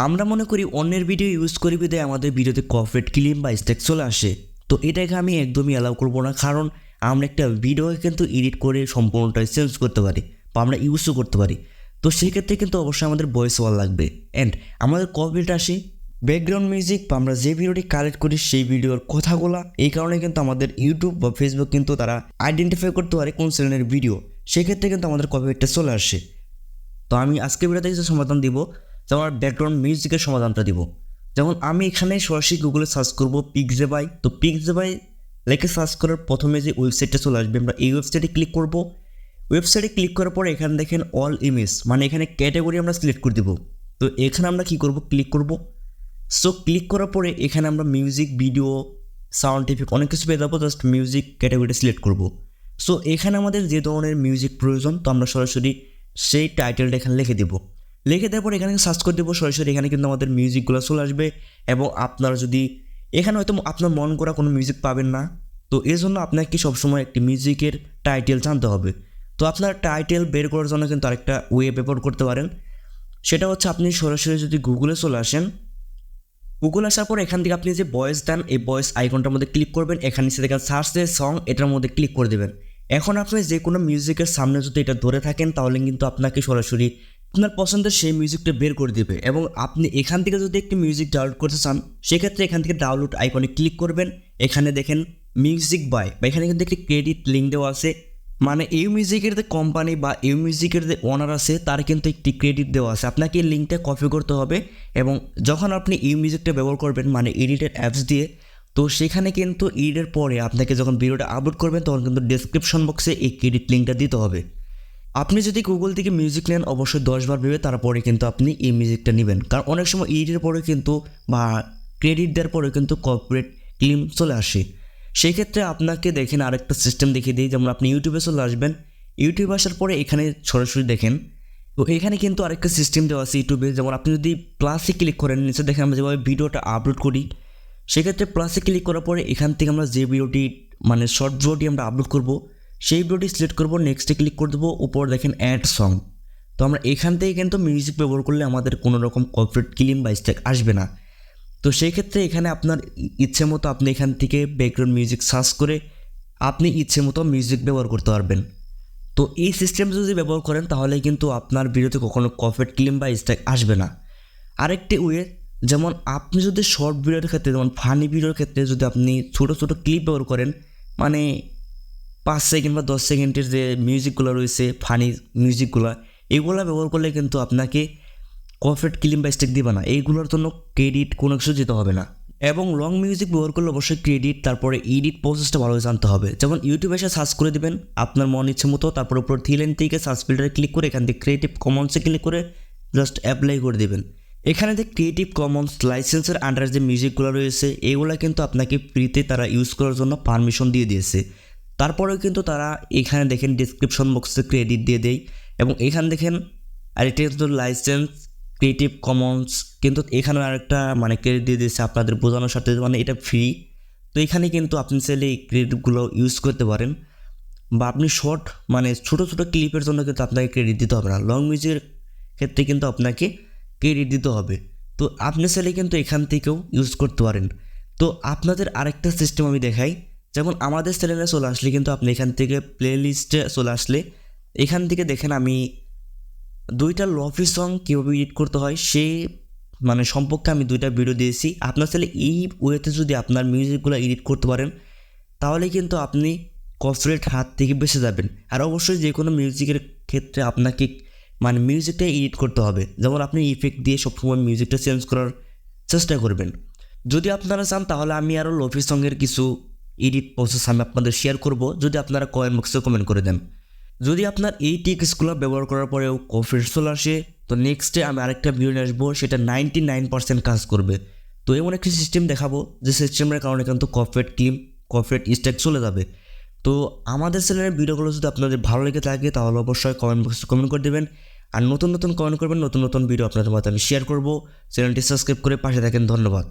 আমরা মনে করি অন্যের ভিডিও ইউজ করি বিধায় আমাদের ভিডিওতে কপিরাইট ক্লেম বা স্ট্রাইক চলে আসে। তো এটাকে আমি একদমই অ্যালাউ করবো না, কারণ আমরা একটা ভিডিওকে কিন্তু এডিট করে সম্পূর্ণটাই চেঞ্জ করতে পারি বা আমরা ইউজও করতে পারি। তো সেক্ষেত্রে কিন্তু অবশ্যই আমাদের ভয়েস ওভার লাগবে। অ্যান্ড আমাদের কপিরাইট আসে ব্যাকগ্রাউন্ড মিউজিক বা আমরা যে ভিডিওটি কালেক্ট করি সেই ভিডিওর কথাগুলা। এই কারণে কিন্তু আমাদের ইউটিউব বা ফেসবুক কিন্তু তারা আইডেন্টিফাই করতে পারে কোন চ্যানেলের ভিডিও, সেক্ষেত্রে কিন্তু আমাদের কপিরাইটটা চলে আসে। তো আমি আজকে ভিডিওতে কিছু সমাধান দিব, যেমন ব্যাকগ্রাউন্ড মিউজিকের সমাধানটা দিব। যেমন আমি এখানে সরাসরি গুগলে সার্চ করব পিক্সেবাই। তো পিক্সেবাই লেখে সার্চ করার প্রথমে যে ওয়েবসাইটটা চলে আসবে, আমরা এই ওয়েবসাইটে ক্লিক করব। ওয়েবসাইটে ক্লিক করার পরে এখানে দেখেন অল ইমেজ, মানে এখানে ক্যাটাগরি আমরা সিলেক্ট করে দেবো। তো এখানে আমরা কী করব, ক্লিক করব। সো ক্লিক করার পরে এখানে আমরা মিউজিক, ভিডিও, সাউন্ড ইফেক্ট অনেক কিছু পেয়ে যাবো। জাস্ট মিউজিক ক্যাটাগরিটা সিলেক্ট করব। সো এখানে আমাদের যে ধরনের মিউজিক প্রয়োজন, তো আমরা সরাসরি সেই টাইটেলটা এখানে লিখে দেবো। লিখে দেওয়ার পর এখানে সার্চ করে দেবো সরাসরি। এখানে কিন্তু আমাদের মিউজিকগুলো চলে আসবে। এবং আপনারা যদি এখানে হয়তো আপনার মন করা কোনো মিউজিক পাবেন না, তো এর জন্য আপনাকে সবসময় একটি মিউজিকের টাইটেল জানতে হবে। তো আপনার টাইটেল বের করার জন্য কিন্তু আরেকটা ওয়ে ব্যবহার করতে পারেন। সেটা হচ্ছে আপনি সরাসরি যদি গুগলে চলে আসেন, গুগল আসার পর এখান থেকে আপনি যে ভয়েস দেন, এই ভয়েস আইকনটার মধ্যে ক্লিক করবেন। এখানে নিচে দেখেন সার্চ দ্য সং, এটার মধ্যে ক্লিক করে দেবেন। এখন আপনি যে কোনো মিউজিকের সামনে যদি এটা ধরে থাকেন, তাহলে কিন্তু আপনাকে সরাসরি আপনার পছন্দের সেই মিউজিকটা বের করে দেবে। এবং আপনি এখান থেকে যদি একটি মিউজিক ডাউনলোড করতে চান, সেক্ষেত্রে এখান থেকে ডাউনলোড আইকনে ক্লিক করবেন। এখানে দেখেন মিউজিক বাই, বা এখানে কিন্তু একটি ক্রেডিট লিঙ্ক দেওয়া আছে। মানে এই মিউজিকের যে কোম্পানি বা এই মিউজিকের যে ওনার আছে, তার কিন্তু একটি ক্রেডিট দেওয়া আছে। আপনাকে এই লিঙ্কটা কপি করতে হবে এবং যখন আপনি এই মিউজিকটা ব্যবহার করবেন, মানে এডিটেড অ্যাপস দিয়ে, তো সেখানে কিন্তু এডিটের পরে আপনাকে যখন ভিডিওটা আপলোড করবেন, তখন কিন্তু ডেসক্রিপশন বক্সে এই ক্রেডিট লিঙ্কটা দিতে হবে। আপনি যদি গুগল থেকে মিউজিক নেন, অবশ্যই 10বার ভেবে তারপরে কিন্তু আপনি এই মিউজিকটা নেবেন, কারণ অনেক সময় এডিটের পরে কিন্তু বা ক্রেডিট দেওয়ার পরে কিন্তু কর্পোরেট ক্লেম চলে আসে। সেই ক্ষেত্রে আপনাকে দেখেন আরেকটা সিস্টেম দেখিয়ে দিই। যেমন আপনি ইউটিউবে চলে আসবেন, ইউটিউবে আসার পরে এখানে সরাসরি দেখেন, তো এখানে কিন্তু আরেকটা সিস্টেম দেওয়া আছে ইউটিউবে। যেমন আপনি যদি প্লাসে ক্লিক করেন, নিচে দেখেন আমরা যেভাবে ভিডিওটা আপলোড করি, সেক্ষেত্রে প্লাসে ক্লিক করার পরে এখান থেকে আমরা যে ভিডিওটি মানে শর্ট ভিডিওটি আমরা আপলোড করব, সেই ভিডিওটি সিলেক্ট করব, নেক্সটে ক্লিক করে দেবো। উপর দেখেন অ্যাড সং। তো আমরা এখান থেকে কিন্তু মিউজিক ব্যবহার করলে আমাদের কোনো রকম কপিরাইট ক্লেম বা স্ট্রাইক আসবে না। তো সেই ক্ষেত্রে এখানে আপনার ইচ্ছে মতো আপনি এখান থেকে ব্যাকগ্রাউন্ড মিউজিক সার্চ করে আপনি ইচ্ছে মতো মিউজিক ব্যবহার করতে পারবেন। তো এই সিস্টেম যদি ব্যবহার করেন, তাহলে কিন্তু আপনার ভিডিওতে কখনো কপিরাইট ক্লেম বা স্ট্রাইক আসবে না। আরেকটি ওয়ে, যেমন আপনি যদি শর্ট ভিডিওর ক্ষেত্রে, যেমন ফানি ভিডিওর ক্ষেত্রে যদি আপনি ছোটো ছোটো ক্লিপ ব্যবহার করেন, মানে 5 সেকেন্ড বা 10 সেকেন্ডের যে মিউজিকগুলো রয়েছে, ফানি মিউজিকগুলো, এগুলো ব্যবহার করলে কিন্তু আপনাকে কপিরাইট ক্লেম বা স্ট্রাইক দিবে না। এইগুলোর জন্য ক্রেডিট কোনো কিছু দিতে হবে না। এবং লং মিউজিক ব্যবহার করলে অবশ্যই ক্রেডিট, তারপরে এডিট প্রসেসটা ভালোভাবে জানতে হবে। যেমন ইউটিউবে এসে সার্চ করে দেবেন আপনার মন ইচ্ছে মতো, তারপর উপর থ্রি লাইন থেকে সার্চ ফিল্টারে ক্লিক করে এখান থেকে ক্রিয়েটিভ কমন্সে ক্লিক করে জাস্ট অ্যাপ্লাই করে দেবেন। এখানে যে ক্রিয়েটিভ কমন্স লাইসেন্সের আন্ডারে যে মিউজিকগুলো রয়েছে, এগুলো কিন্তু আপনাকে ফ্রিতে তারা ইউজ করার জন্য পারমিশন দিয়ে দিয়েছে। তারপরেও কিন্তু তারা এখানে দেখেন ডিসক্রিপশন বক্সে ক্রেডিট দিয়ে দেয়। এবং এখানে দেখেন আরেকটা কিন্তু লাইসেন্স ক্রিয়েটিভ কমন্স, কিন্তু এখানে আরেকটা মানে ক্রেডিট দিয়ে দিয়েছে আপনাদের বোঝানোর সাথে, মানে এটা ফ্রি। তো এখানে কিন্তু আপনি চাইলে এই ক্রেডিটগুলো ইউজ করতে পারেন। বা আপনি শর্ট মানে ছোটো ছোটো ক্লিপের জন্য কিন্তু আপনাকে ক্রেডিট দিতে হবে না, লং মিউজিকের ক্ষেত্রে কিন্তু আপনাকে ক্রেডিট দিতে হবে। তো আপনি চাইলে কিন্তু এখান থেকেও ইউজ করতে পারেন। তো আপনাদের আরেকটা সিস্টেম আমি দেখাই। যেমন আমাদের চ্যানেলে চলে আসলে কিন্তু আপনি এখান থেকে প্লে লিস্টে চলে আসলে এখান থেকে দেখেন আমি 2টা লফি সং কীভাবে এডিট করতে হয় সেই মানে সম্পর্কে আমি 2টা ভিডিও দিয়েছি। আপনার চাইলে এই ওয়েতে যদি আপনার মিউজিকগুলো এডিট করতে পারেন, তাহলে কিন্তু আপনি কপিরাইট হাত থেকে বেঁচে যাবেন। আর অবশ্যই যে কোনো মিউজিকের ক্ষেত্রে আপনাকে মানে মিউজিকটা এডিট করতে হবে। যেমন আপনি ইফেক্ট দিয়ে সবসময় মিউজিকটা চেঞ্জ করার চেষ্টা করবেন। যদি আপনারা চান, তাহলে আমি আরও লফি সঙ্গের কিছু এডিট প্রসেস আমি আপনাদের শেয়ার করব, যদি আপনারা কমেন্ট বক্সে কমেন্ট করে দেন। যদি আপনার এই টিক্সগুলো ব্যবহার করার পরেও কপিরাইট চলে আসে, তো নেক্সটে আমি আরেকটা ভিডিও নিয়ে আসবো, সেটা 99% কাজ করবে। তো এমন একটি সিস্টেম দেখাবো যে সিস্টেমের কারণে কিন্তু কপিরাইট ক্লেম, কপিরাইট স্ট্রাইক চলে যাবে। তো আমাদের চ্যানেলের ভিডিওগুলো যদি আপনাদের ভালো লেগে থাকে, তাহলে অবশ্যই কমেন্ট বক্সে কমেন্ট করে দেবেন। আর নতুন নতুন কমেন্ট করবেন, নতুন নতুন ভিডিও আপনাদের মধ্যে আমি শেয়ার করবো। চ্যানেলটি সাবস্ক্রাইব করে পাশে থাকেন। ধন্যবাদ।